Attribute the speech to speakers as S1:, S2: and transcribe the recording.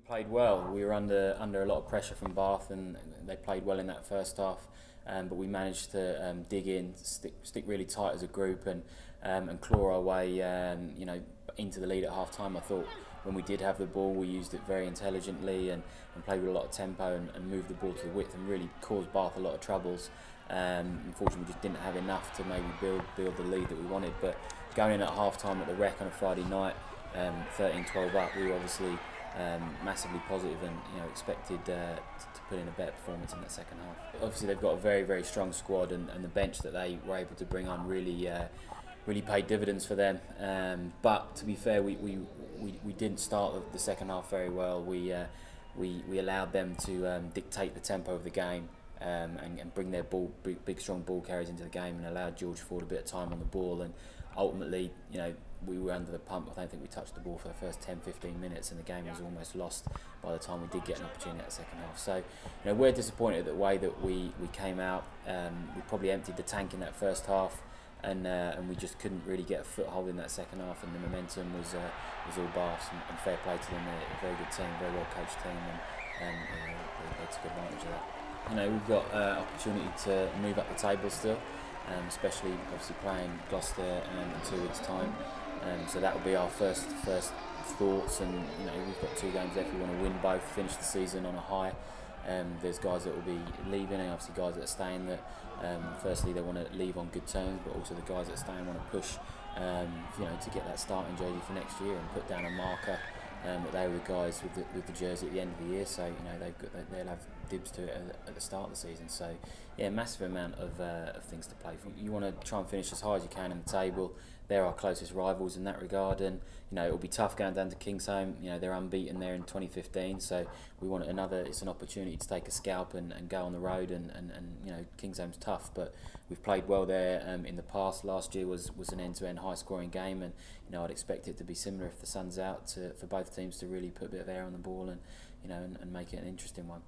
S1: Played well. We were under a lot of pressure from Bath, and they played well in that first half. But we managed to dig in, stick really tight as a group, and claw our way, into the lead at half time. I thought when we did have the ball, we used it very intelligently and played with a lot of tempo and moved the ball to the width and really caused Bath a lot of troubles. Unfortunately, we just didn't have enough to maybe build the lead that we wanted. But going in at half time at the Rec on a Friday night, 13-12 up, we were obviously massively positive and expected to put in a better performance in that second half. Obviously they've got a very, very strong squad, and the bench that they were able to bring on really paid dividends for them. But to be fair, we didn't start the second half very well. We allowed them to dictate the tempo of the game and bring their big strong ball carriers into the game, and allowed George Ford a bit of time on the ball. And ultimately, we were under the pump. I don't think we touched the ball for the first 10-15 minutes, and the game was almost lost by the time we did get an opportunity at the second half. So, we're disappointed at the way that we came out. We probably emptied the tank in that first half, and we just couldn't really get a foothold in that second half. And the momentum was all Bath's, and fair play to them. They're a very good team, very well coached team, and they took advantage of that. We've got opportunity to move up the table still. Especially obviously playing Gloucester in 2 weeks' time, so that will be our first thoughts. And we've got 2 games left. We want to win both, finish the season on a high. There's guys that will be leaving, and obviously guys that are staying that firstly they want to leave on good terms, but also the guys that are staying want to push to get that starting jersey for next year and put down a marker that they were the guys with the jersey at the end of the year. So they'll have dibs to it at the start of the season. So yeah, massive amount of things to play for. You want to try and finish as high as you can in the table. They're our closest rivals in that regard, and it'll be tough going down to Kingsholm. They're unbeaten there in 2015, so we want it's an opportunity to take a scalp and go on the road, and Kingsholm's tough, but we've played well there in the past. Last year was an end-to-end high-scoring game, and I'd expect it to be similar if the sun's out, for both teams to really put a bit of air on the ball and make it an interesting one.